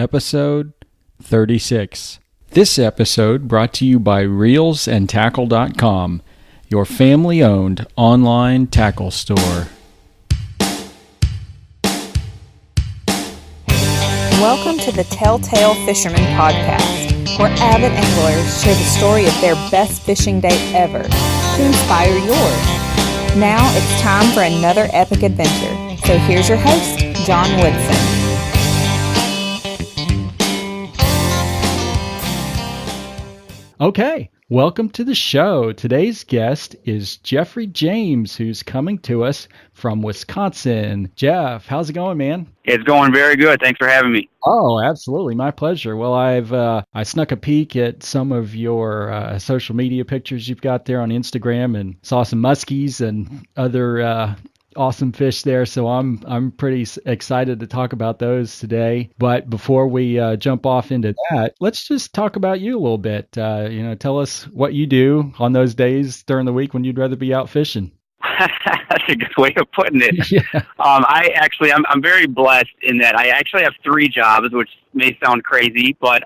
episode 36. This episode brought to you by reelsandtackle.com, your family-owned online tackle store. Welcome to the Telltale Fisherman podcast, where avid anglers share the story of their best fishing day ever to inspire yours. Now it's time for another epic adventure. So here's your host, John Woodson. Okay, welcome to the show. Today's guest is Jeffrey James, who's coming to us from Wisconsin. Jeff, how's it going, man? It's going very good. Thanks for having me. Oh, absolutely. My pleasure. Well, I snuck a peek at some of your social media pictures you've got there on Instagram and saw some muskies and other awesome fish there. So I'm pretty excited to talk about those today. But before we jump off into that, let's just talk about you a little bit. Tell us what you do on those days during the week when you'd rather be out fishing. That's a good way of putting it. Yeah. I'm very blessed in that I actually have 3 jobs, which may sound crazy, but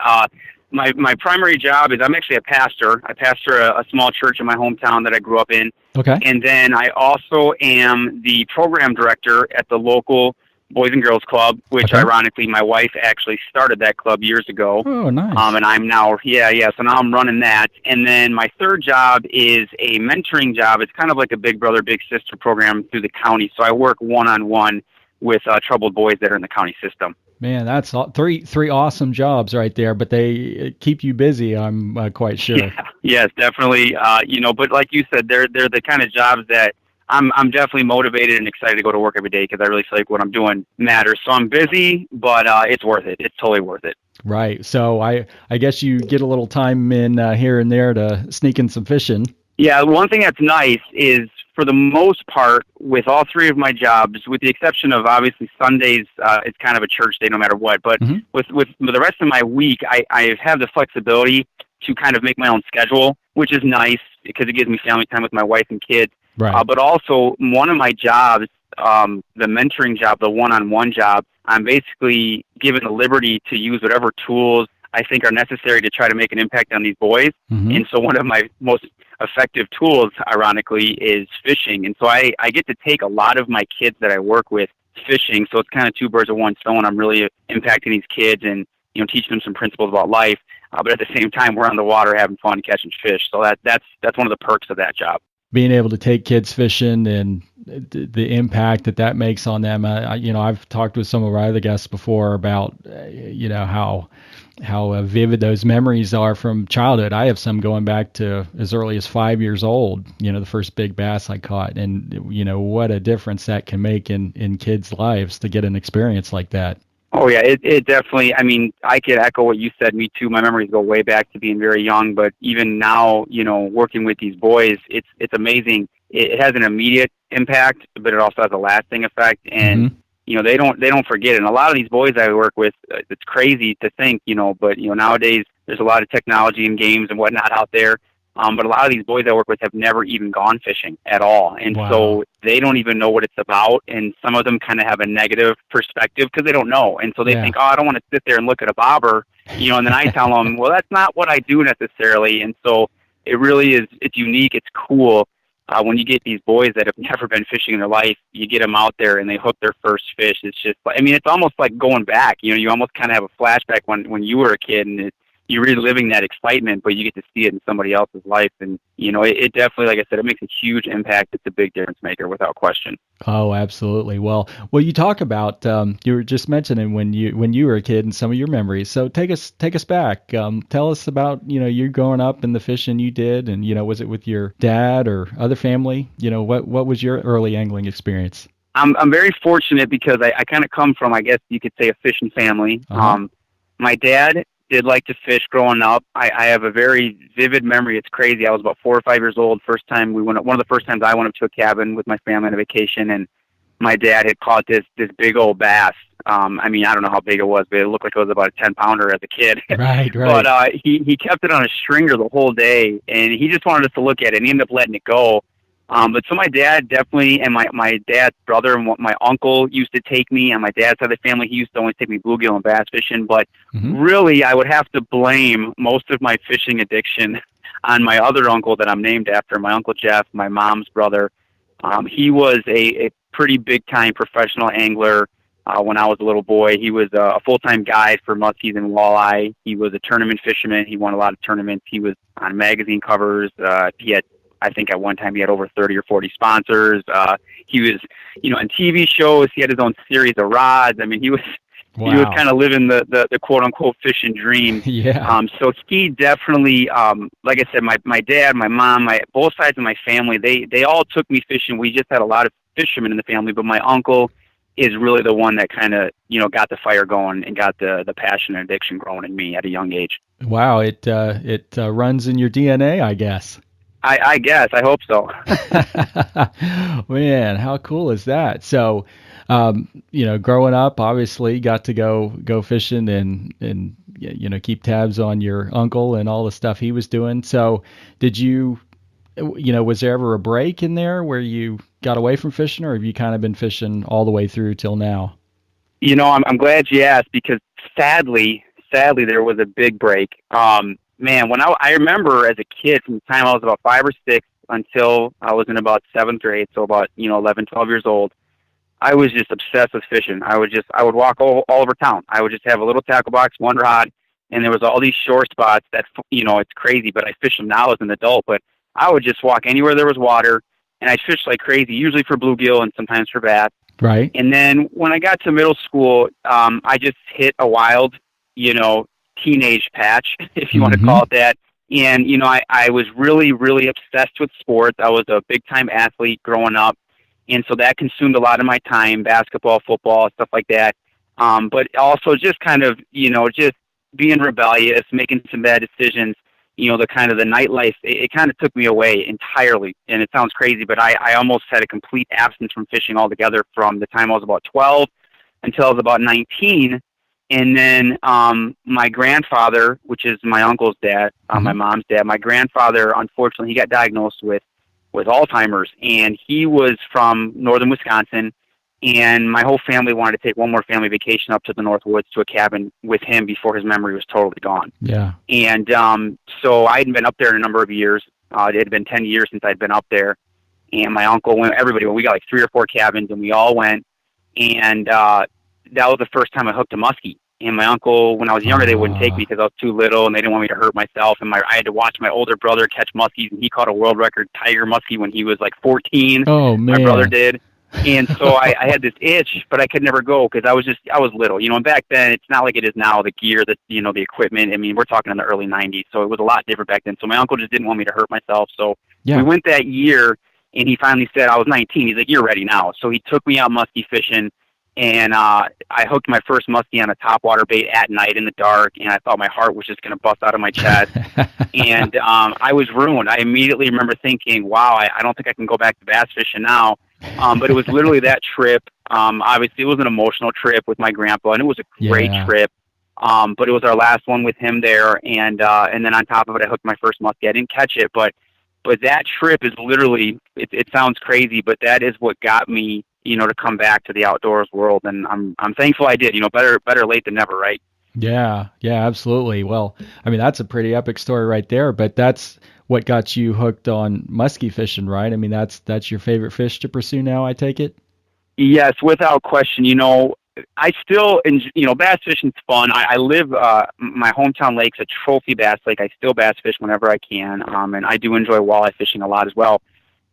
my primary job is I'm actually a pastor. I pastor a small church in my hometown that I grew up in. Okay. And then I also am the program director at the local Boys and Girls Club, which ironically my wife actually started that club years ago. Oh, nice. And I'm now, so now I'm running that. And then my third job is a mentoring job. It's kind of like a big brother, big sister program through the county. So I work one-on-one with troubled boys that are in the county system. Man, that's three awesome jobs right there, but they keep you busy, I'm quite sure. Yeah, yes, definitely. But like you said, they're the kind of jobs that I'm definitely motivated and excited to go to work every day because I really feel like what I'm doing matters. So I'm busy, but it's worth it. It's totally worth it. Right. So I guess you get a little time in here and there to sneak in some fishing. Yeah, one thing that's nice is, for the most part, with all 3 of my jobs, with the exception of obviously Sundays, it's kind of a church day no matter what. But with the rest of my week, I have the flexibility to kind of make my own schedule, which is nice because it gives me family time with my wife and kids. Right. But also, one of my jobs, the mentoring job, the one-on-one job, I'm basically given the liberty to use whatever tools I think are necessary to try to make an impact on these boys. And so one of my most effective tools, ironically, is fishing. And so I get to take a lot of my kids that I work with fishing. So it's kind of 2 birds with one stone. I'm really impacting these kids and, teaching them some principles about life. But at the same time, we're on the water having fun catching fish. So that's one of the perks of that job. Being able to take kids fishing and the impact that makes on them. I've talked with some of our other guests before about, how vivid those memories are from childhood. I have some going back to as early as 5 years old, the first big bass I caught. And, what a difference that can make in kids' lives to get an experience like that. Oh, yeah, it definitely, I could echo what you said. Me too. My memories go way back to being very young, but even now, working with these boys, it's amazing. It has an immediate impact, but it also has a lasting effect. And, they don't forget it. And a lot of these boys I work with, it's crazy to think, but, nowadays there's a lot of technology and games and whatnot out there. But a lot of these boys I work with have never even gone fishing at all. And so they don't even know what it's about. And some of them kind of have a negative perspective because they don't know. And so they think, I don't want to sit there and look at a bobber, and then I tell them, well, that's not what I do necessarily. And so it really is, it's unique. It's cool. When you get these boys that have never been fishing in their life, you get them out there and they hook their first fish. It's just, it's almost like going back, you almost kind of have a flashback when you were a kid, and you're reliving that excitement, but you get to see it in somebody else's life. And, it definitely, like I said, it makes a huge impact. It's a big difference maker without question. Oh, absolutely. Well, you talk about, you were just mentioning when you were a kid and some of your memories. So take us back. Tell us about, you growing up and the fishing you did. And, was it with your dad or other family? What was your early angling experience? I'm very fortunate because I kind of come from, I guess you could say, a fishing family. My dad did like to fish growing up. I have a very vivid memory. It's crazy. I was about 4 or 5 years old. One of the first times I went up to a cabin with my family on a vacation, and my dad had caught this big old bass. I don't know how big it was, but it looked like it was about a 10-pounder as a kid. Right. But he kept it on a stringer the whole day, and he just wanted us to look at it, and he ended up letting it go. But so my dad definitely, and my dad's brother and my uncle used to take me, and my dad's side of the family, he used to always take me bluegill and bass fishing. But Hmm. really, I would have to blame most of my fishing addiction on my other uncle that I'm named after, my Uncle Jeff, my mom's brother. He was a pretty big time professional angler. When I was a little boy, he was a full-time guide for muskies and walleye. He was a tournament fisherman. He won a lot of tournaments. He was on magazine covers. He had, I think at one time he had over 30 or 40 sponsors. He was, on TV shows. He had his own series of rods. I mean, he was Wow. kind of living the quote unquote fishing dream. Yeah. So he definitely, like I said, my dad, my mom, both sides of my family, they all took me fishing. We just had a lot of fishermen in the family, but my uncle is really the one that kind of, got the fire going and got the passion and addiction growing in me at a young age. Wow. It runs in your DNA, I guess. I guess. I hope so. Man, how cool is that? So, growing up, obviously, got to go fishing and keep tabs on your uncle and all the stuff he was doing. So, did you, was there ever a break in there where you got away from fishing, or have you kind of been fishing all the way through till now? I'm glad you asked because sadly, there was a big break. Man, when I remember as a kid, from the time I was about 5 or 6 until I was in about 7th or 8th, so about 11, 12 years old, I was just obsessed with fishing. I would walk all over town. I would just have a little tackle box, one rod, and there was all these shore spots that it's crazy, but I fish them now as an adult. But I would just walk anywhere there was water, and I'd fish like crazy, usually for bluegill and sometimes for bass. Right. And then when I got to middle school, I just hit a wild, teenage patch, if you want to call it that. And, I was really, really obsessed with sports. I was a big-time athlete growing up. And so that consumed a lot of my time, basketball, football, stuff like that. But also just kind of, just being rebellious, making some bad decisions, the kind of the nightlife, it kind of took me away entirely. And it sounds crazy, but I almost had a complete absence from fishing altogether from the time I was about 12 until I was about 19. And then my grandfather, which is my uncle's dad, my mom's dad, my grandfather, unfortunately, he got diagnosed with Alzheimer's, and he was from northern Wisconsin, and my whole family wanted to take one more family vacation up to the North Woods to a cabin with him before his memory was totally gone. Yeah. And so I hadn't been up there in a number of years. It had been 10 years since I'd been up there, and my uncle went, everybody went. We got like 3 or 4 cabins, and we all went, and that was the first time I hooked a muskie. And my uncle, when I was younger, they wouldn't take me because I was too little, and they didn't want me to hurt myself. And I had to watch my older brother catch muskies, and he caught a world record tiger muskie when he was like 14. Oh, man. My brother did. And so I had this itch, but I could never go because I was little. And back then, it's not like it is now, the gear, the equipment. I mean, we're talking in the early 90s, so it was a lot different back then. So my uncle just didn't want me to hurt myself. So we went that year, and he finally said, I was 19. He's like, you're ready now. So he took me out muskie fishing. And I hooked my first muskie on a topwater bait at night in the dark, and I thought my heart was just going to bust out of my chest. And I was ruined. I immediately remember thinking, wow, I don't think I can go back to bass fishing now. But it was literally that trip. Obviously, it was an emotional trip with my grandpa, and it was a great trip. But it was our last one with him there. And then on top of it, I hooked my first muskie. I didn't catch it, but that trip is literally, it sounds crazy, but that is what got me, to come back to the outdoors world. And I'm thankful I did, better late than never, right? Yeah, absolutely. Well, I mean, that's a pretty epic story right there, but that's what got you hooked on muskie fishing, right? I mean, that's your favorite fish to pursue now, I take it? Yes, without question. I still, bass fishing's fun. I live, my hometown lake's a trophy bass lake. I still bass fish whenever I can. And I do enjoy walleye fishing a lot as well.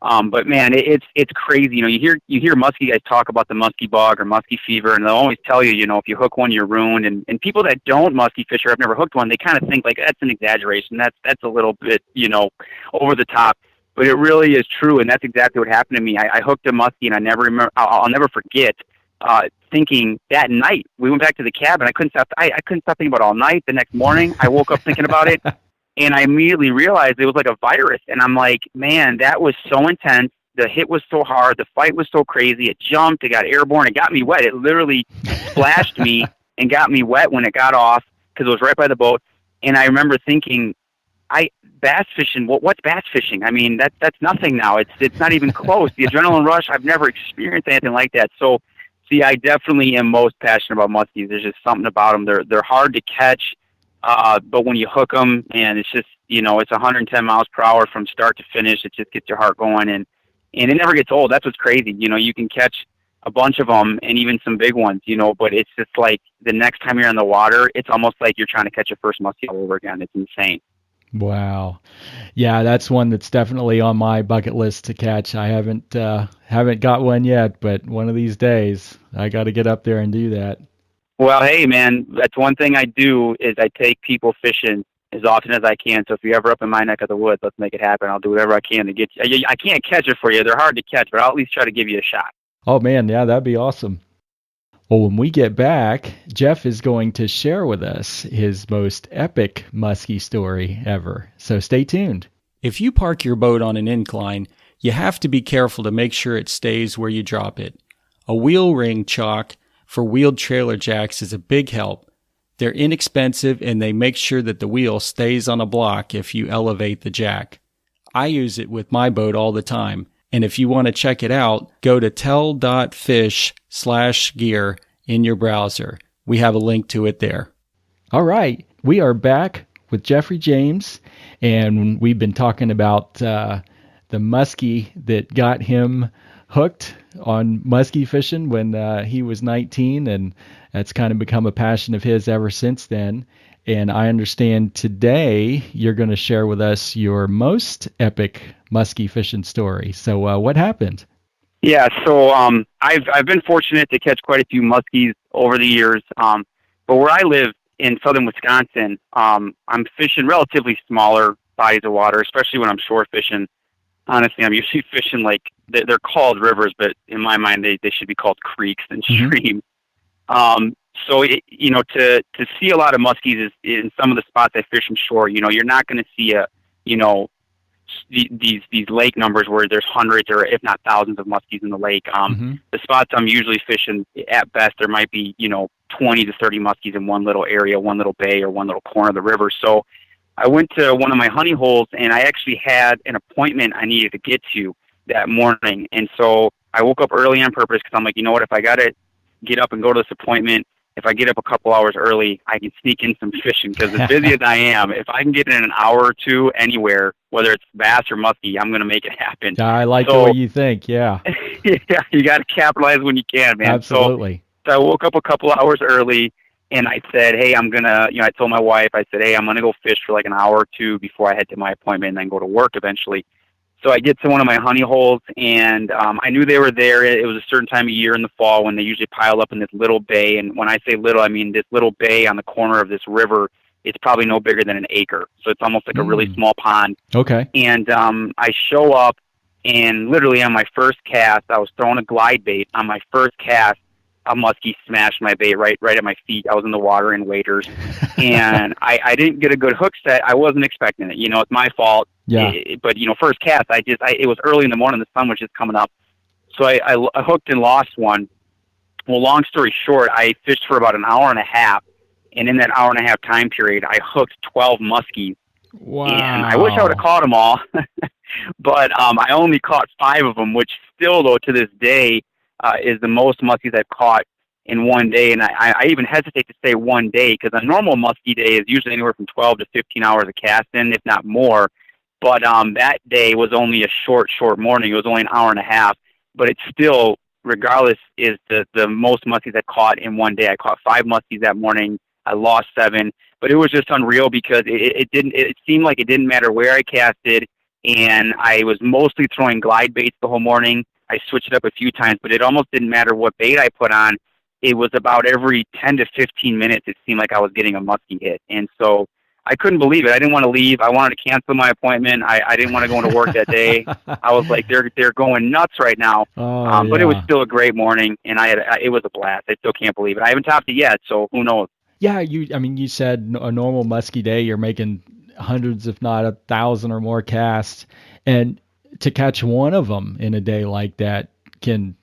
But man, it's crazy. You hear muskie guys talk about the muskie bug or muskie fever, and they'll always tell you, if you hook one, you're ruined. And people that don't muskie fish or have never hooked one, they kind of think like that's an exaggeration. That's a little bit, over the top. But it really is true, and that's exactly what happened to me. I hooked a muskie, and I never remember. I'll never forget thinking that night. We went back to the cabin. I couldn't stop. I couldn't stop thinking about it all night. The next morning, I woke up thinking about it. And I immediately realized it was like a virus. And I'm like, man, that was so intense. The hit was so hard. The fight was so crazy. It jumped. It got airborne. It got me wet. It literally splashed me and got me wet when it got off because it was right by the boat. And I remember thinking, bass fishing. What's bass fishing? I mean, that's nothing now. It's not even close. The adrenaline rush. I've never experienced anything like that. So, see, I definitely am most passionate about muskies. There's just something about them. They're hard to catch, but when you hook them, and it's just it's 110 miles per hour from start to finish. It just gets your heart going, and it never gets old. That's what's crazy. You can catch a bunch of them and even some big ones, but it's just like the next time you're in the water, it's almost like you're trying to catch your first muskie all over again. It's insane. Wow. Yeah, that's one that's definitely on my bucket list to catch. I haven't got one yet, but one of these days I got to get up there and do that. Well, hey man, that's one thing I do is I take people fishing as often as I can. So if you're ever up in my neck of the woods, let's make it happen. I'll do whatever I can to get you. I can't catch it for you. They're hard to catch, but I'll at least try to give you a shot. Oh man, yeah, that'd be awesome. Well, when we get back, Jeff is going to share with us his most epic muskie story ever. So stay tuned. If you park your boat on an incline, you have to be careful to make sure it stays where you drop it. A wheel ring chock for wheeled trailer jacks is a big help. They're inexpensive and they make sure that the wheel stays on a block if you elevate the jack. I use it with my boat all the time. And if you want to check it out, go to tell.fish/gear in your browser. We have a link to it there. All right. We are back with Jeffrey James, and we've been talking about the muskie that got him hooked on muskie fishing when he was 19, and that's kind of become a passion of his ever since then. And I understand today you're going to share with us your most epic muskie fishing story. So what happened? Yeah, so I've been fortunate to catch quite a few muskies over the years. But where I live in southern Wisconsin, I'm fishing relatively smaller bodies of water, especially when I'm shore fishing. Honestly, I'm usually fishing like they're called rivers, but in my mind they should be called creeks and streams. So to see a lot of muskies is in some of the spots I fish in shore. You're not going to see these lake numbers where there's hundreds or if not thousands of muskies in the lake. The spots I'm usually fishing, at best there might be 20 to 30 muskies in one little area, one little bay, or one little corner of the river. So I went to one of my honey holes, and I actually had an appointment I needed to get to that morning. And so I woke up early on purpose because I'm like, you know what, if I got to get up and go to this appointment, if I get up a couple hours early, I can sneak in some fishing, because as busy as I am, if I can get in an hour or two anywhere, whether it's bass or muskie, I'm going to make it happen. I like the way you think, yeah. Yeah, you got to capitalize when you can, man. Absolutely. So I woke up a couple hours early, and I said, hey, I'm going to, I told my wife, I said, hey, I'm going to go fish for like an hour or two before I head to my appointment and then go to work eventually. So I get to one of my honey holes, and I knew they were there. It was a certain time of year in the fall when they usually pile up in this little bay. And when I say little, I mean this little bay on the corner of this river. It's probably no bigger than an acre. So it's almost like a really small pond. Okay. And I show up, and literally on my first cast, I was throwing a glide bait. On my first cast, a muskie smashed my bait right at my feet. I was in the water in waders, and I didn't get a good hook set. I wasn't expecting it. It's my fault. Yeah. But first cast, it was early in the morning. The sun was just coming up, so I hooked and lost one. Well, long story short, I fished for about an hour and a half, and in that hour and a half time period, I hooked 12 muskies. Wow! And I wish I would have caught them all, but I only caught 5 of them, which still, though, to this day, is the most muskies I've caught in one day. And I even hesitate to say one day, because a normal muskie day is usually anywhere from 12 to 15 hours of casting, if not more. But that day was only a short morning. It was only an hour and a half. But it's still, regardless, is the most muskies I caught in one day. I caught 5 muskies that morning. I lost 7. But it was just unreal, because it seemed like it didn't matter where I casted. And I was mostly throwing glide baits the whole morning. I switched it up a few times, but it almost didn't matter what bait I put on. It was about every 10 to 15 minutes, it seemed like I was getting a muskie hit. And so I couldn't believe it. I didn't want to leave. I wanted to cancel my appointment. I didn't want to go into work that day. I was like, they're going nuts right now. But it was still a great morning, and it was a blast. I still can't believe it. I haven't topped it yet, so who knows? Yeah, you said a normal muskie day, you're making hundreds, if not 1,000 or more casts, and to catch one of them in a day like that can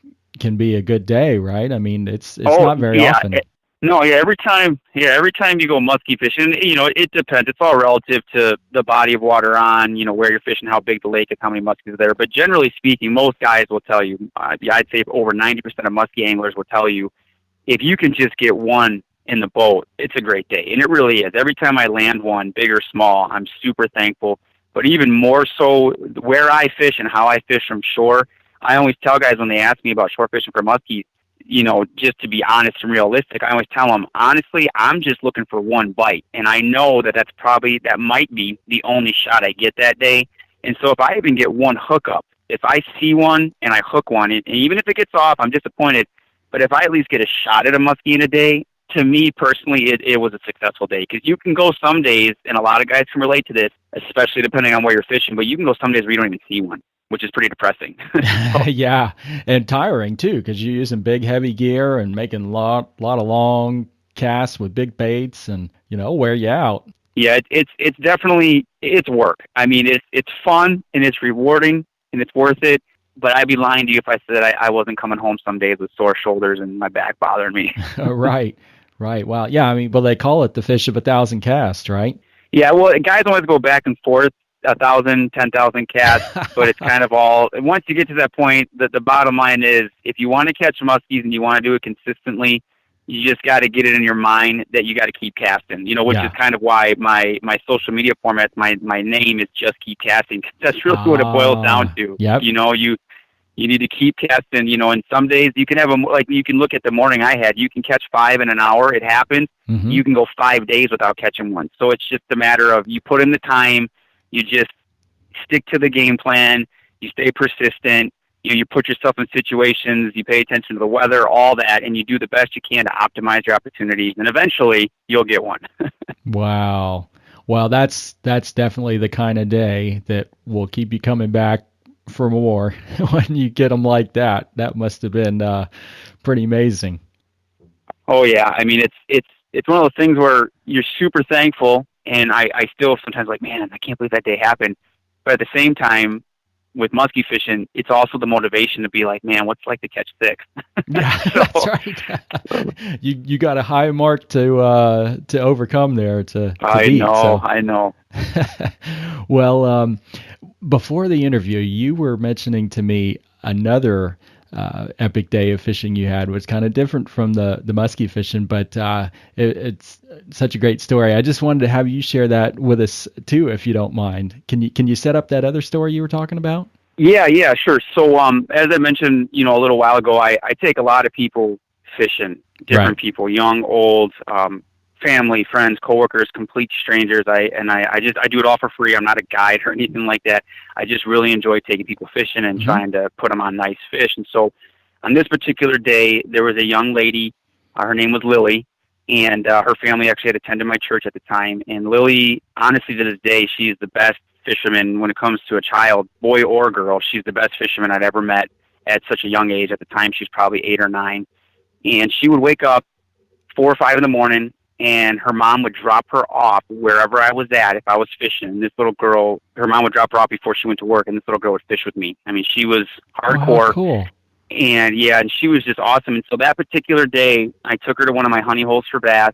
be a good day, right? I mean, it's not very often. No, yeah, every time you go muskie fishing, it depends. It's all relative to the body of water on, where you're fishing, how big the lake is, how many muskies are there. But generally speaking, most guys will tell you, I'd say over 90% of muskie anglers will tell you, if you can just get one in the boat, it's a great day. And it really is. Every time I land one, big or small, I'm super thankful. But even more so, where I fish and how I fish from shore, I always tell guys when they ask me about shore fishing for muskies, just to be honest and realistic, I always tell them, honestly, I'm just looking for one bite. And I know that that might be the only shot I get that day. And so if I even get one hookup, if I see one and I hook one, and even if it gets off, I'm disappointed. But if I at least get a shot at a muskie in a day, to me personally, it was a successful day. Because you can go some days, and a lot of guys can relate to this, especially depending on where you're fishing, but you can go some days where you don't even see one, which is pretty depressing. Yeah, and tiring too, because you're using big, heavy gear and making a lot of long casts with big baits, and wear you out. Yeah, it's definitely it's work. I mean, it's fun and it's rewarding and it's worth it. But I'd be lying to you if I said I wasn't coming home some days with sore shoulders and my back bothering me. Right. Wow. Yeah. I mean, well, they call it the fish of 1,000 casts, right? Yeah. Well, guys always go back and forth, 1,000, 10,000 casts, but it's kind of all. Once you get to that point, the bottom line is, if you want to catch muskies and you want to do it consistently, you just got to get it in your mind that you got to keep casting. Which is kind of why my social media format, my name is Just Keep Casting. That's really what it boils down to. Yep. You need to keep casting, and some days you can have you can look at the morning I had, you can catch 5 in an hour. It happens. Mm-hmm. You can go 5 days without catching one. So it's just a matter of, you put in the time, you just stick to the game plan, you stay persistent, you put yourself in situations, you pay attention to the weather, all that, and you do the best you can to optimize your opportunities, and eventually you'll get one. Wow. Well, that's definitely the kind of day that will keep you coming back for more when you get them like that. That must have been pretty amazing. Oh yeah, I mean it's one of those things where you're super thankful, and I still sometimes like, man, I can't believe that day happened. But at the same time, with muskie fishing, it's also the motivation to be like, man, what's it like to catch 6? Yeah, that's right. You got a high mark to overcome there to beat. I know. Well, before the interview, you were mentioning to me another epic day of fishing you had, was kind of different from the muskie fishing, but it's such a great story. I just wanted to have you share that with us too, if you don't mind. Can you set up that other story you were talking about? Yeah, sure. So as I mentioned, a little while ago, I take a lot of people fishing, different people, young, old, family, friends, coworkers, complete strangers. I do it all for free. I'm not a guide or anything like that. I just really enjoy taking people fishing and trying to put them on nice fish. And so on this particular day, there was a young lady, her name was Lily, and her family actually had attended my church at the time. And Lily, honestly, to this day, she's the best fisherman when it comes to a child, boy or girl. She's the best fisherman I'd ever met at such a young age. At the time, she was probably 8 or 9. And she would wake up 4 or 5 in the morning, and her mom would drop her off wherever I was at if I was fishing. This little girl, her mom would drop her off before she went to work, and this little girl would fish with me. I mean, she was hardcore. Oh, cool. And she was just awesome. And so that particular day, I took her to one of my honey holes for bass,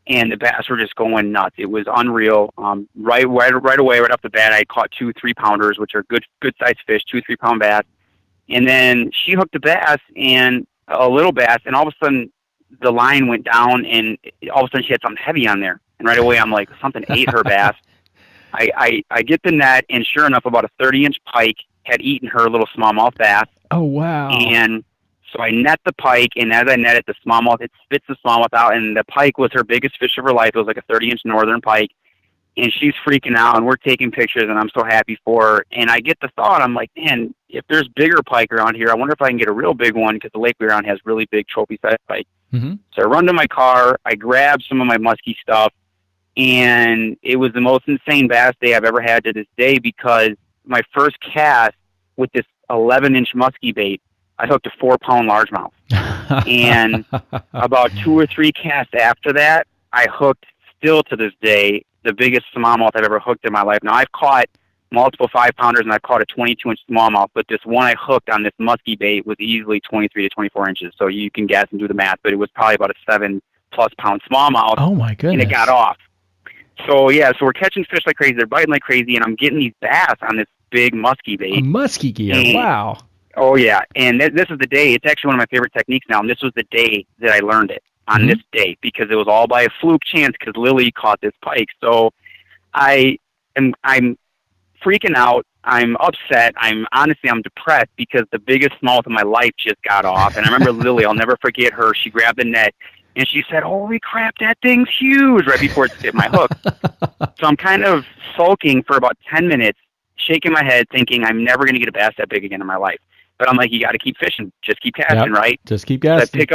and the bass were just going nuts. It was unreal. Right away, right off the bat, I caught 2 3-pounders, which are good sized fish, 2 3-pound bass. And then she hooked a bass, and a little bass, and all of a sudden the line went down, and all of a sudden she had something heavy on there. And right away I'm like, something ate her bass. I get the net, and sure enough, about a 30-inch pike had eaten her little smallmouth bass. Oh, wow. And so I net the pike, and as I net it, the smallmouth, it spits the smallmouth out, and the pike was her biggest fish of her life. It was like a 30-inch northern pike, and she's freaking out, and we're taking pictures, and I'm so happy for her. And I get the thought, I'm like, man, if there's bigger pike around here, I wonder if I can get a real big one, because the lake we're on has really big trophy-sized pike. Mm-hmm. So I run to my car, I grab some of my muskie stuff, and it was the most insane bass day I've ever had to this day, because my first cast with this 11-inch muskie bait, I hooked a 4-pound largemouth. And about 2 or 3 casts after that, I hooked, still to this day, the biggest smallmouth I've ever hooked in my life. Now, I've caught multiple 5-pounders, and I've caught a 22-inch smallmouth, but this one I hooked on this muskie bait was easily 23 to 24 inches. So you can guess and do the math, but it was probably about a 7 plus pound smallmouth. Oh my goodness. And it got off. So we're catching fish like crazy. They're biting like crazy, and I'm getting these bass on this big muskie bait. A muskie gear. Wow. Oh yeah, and this is the day. It's actually one of my favorite techniques now, and this was the day that I learned it on this day, because it was all by a fluke chance because Lily caught this pike. So I'm freaking out. I'm upset. I'm depressed because the biggest smallmouth of my life just got off. And I remember Lily, I'll never forget her. She grabbed the net and she said, "Holy crap, that thing's huge," right before it hit my hook. So I'm kind of sulking for about 10 minutes, shaking my head, thinking I'm never going to get a bass that big again in my life. But I'm like, you got to keep fishing. Just keep casting, right? Just keep casting. So I pick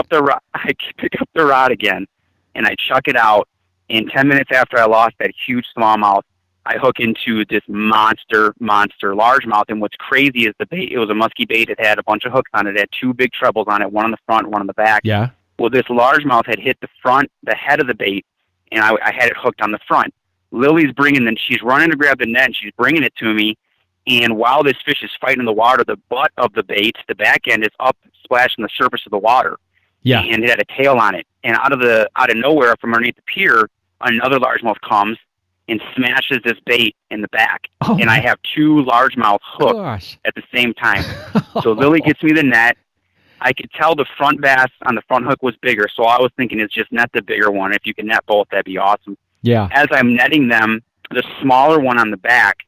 up the rod again, and I chuck it out. And 10 minutes after I lost that huge smallmouth, I hook into this monster largemouth. And what's crazy is the bait. It was a musky bait. It had a bunch of hooks on it. It had two big trebles on it, one on the front, one on the back. Yeah. Well, this largemouth had hit the head of the bait, and I had it hooked on the front. Lily's she's running to grab the net, and she's bringing it to me. And while this fish is fighting in the water, the butt of the bait, the back end, is up, splashing the surface of the water. Yeah. And it had a tail on it. And out of nowhere, from underneath the pier, another largemouth comes and smashes this bait in the back. Oh. And I have two largemouth hooked at the same time. So Lily gets me the net. I could tell the front bass on the front hook was bigger, so I was thinking it's just net the bigger one. If you can net both, that'd be awesome. Yeah. As I'm netting them, the smaller one on the back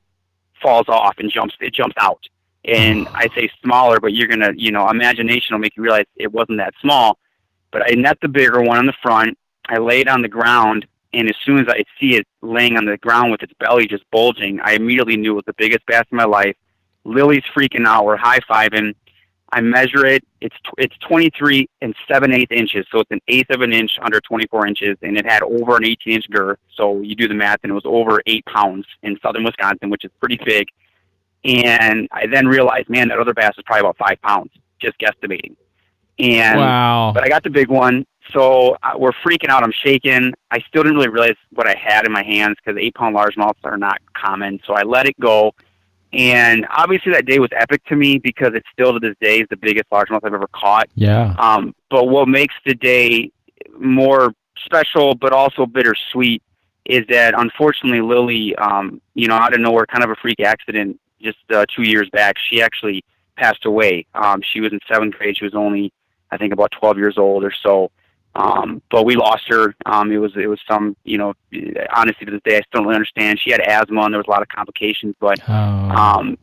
falls off and jumps out. And I say smaller, but you're going to, imagination will make you realize it wasn't that small. But I net the bigger one on the front. I lay it on the ground, and as soon as I see it laying on the ground with its belly just bulging, I immediately knew it was the biggest bass in my life. Lily's freaking out. We're high-fiving. I measure it. It's 23 7/8 inches, so it's an eighth of an inch under 24 inches, and it had over an 18-inch girth. So you do the math, and it was over 8 pounds in southern Wisconsin, which is pretty big. And I then realized, man, that other bass was probably about 5 pounds, just guesstimating. And wow. But I got the big one, so we're freaking out. I'm shaking. I still didn't really realize what I had in my hands because 8-pound largemouths are not common. So I let it go. And obviously that day was epic to me because it's still to this day is the biggest largemouth I've ever caught. Yeah. But what makes the day more special but also bittersweet is that unfortunately Lily, out of nowhere, kind of a freak accident just 2 years back, she actually passed away. She was in 7th grade. She was only, I think, about 12 years old or so. But we lost her. It was some, honestly to this day, I still don't really understand. She had asthma and there was a lot of complications, but,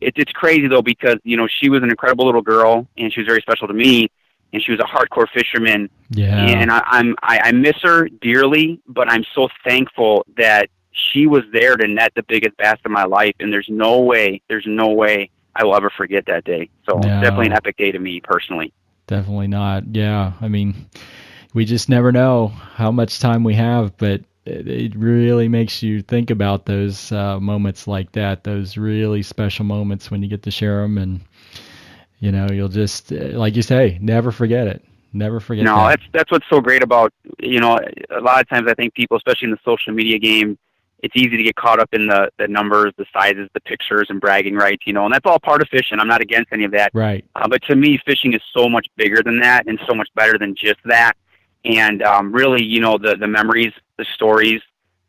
it's crazy though, because, she was an incredible little girl and she was very special to me and she was a hardcore fisherman. Yeah. And I miss her dearly, but I'm so thankful that she was there to net the biggest bass of my life. And there's no way I will ever forget that day. So it's definitely an epic day to me personally. Definitely not. Yeah. I mean, we just never know how much time we have, but it really makes you think about those moments like that, those really special moments when you get to share them. And, you'll just, like you say, never forget it. Never forget that. No, that's what's so great about, a lot of times I think people, especially in the social media game, it's easy to get caught up in the numbers, the sizes, the pictures, and bragging rights, and that's all part of fishing. I'm not against any of that. Right. But to me, fishing is so much bigger than that and so much better than just that. And really, the memories, the stories,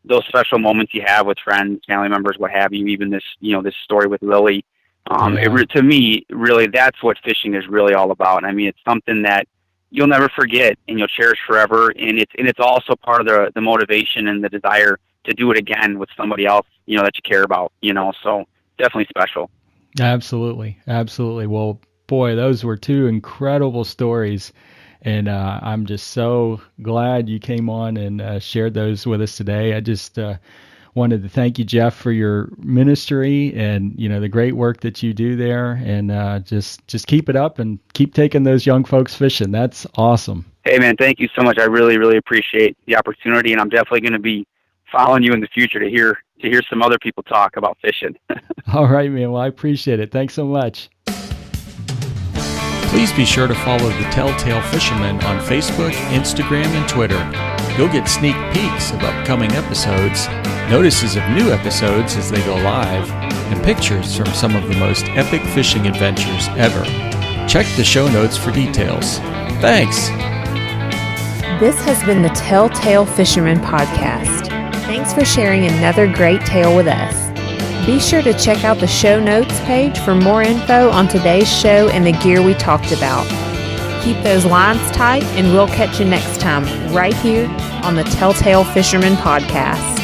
those special moments you have with friends, family members, what have you, even this, this story with Lily, to me, really, that's what fishing is really all about. I mean, it's something that you'll never forget and you'll cherish forever. And it's also part of the motivation and the desire to do it again with somebody else, that you care about, so definitely special. Absolutely. Absolutely. Well, boy, those were two incredible stories. And I'm just so glad you came on and shared those with us today. I just wanted to thank you, Jeff, for your ministry and, the great work that you do there. And just keep it up and keep taking those young folks fishing. That's awesome. Hey, man, thank you so much. I really, really appreciate the opportunity. And I'm definitely going to be following you in the future to hear some other people talk about fishing. All right, man. Well, I appreciate it. Thanks so much. Please be sure to follow the Telltale Fisherman on Facebook, Instagram, and Twitter. You'll get sneak peeks of upcoming episodes, notices of new episodes as they go live, and pictures from some of the most epic fishing adventures ever. Check the show notes for details. Thanks! This has been the Telltale Fisherman Podcast. Thanks for sharing another great tale with us. Be sure to check out the show notes page for more info on today's show and the gear we talked about. Keep those lines tight, and we'll catch you next time right here on the Telltale Fisherman Podcast.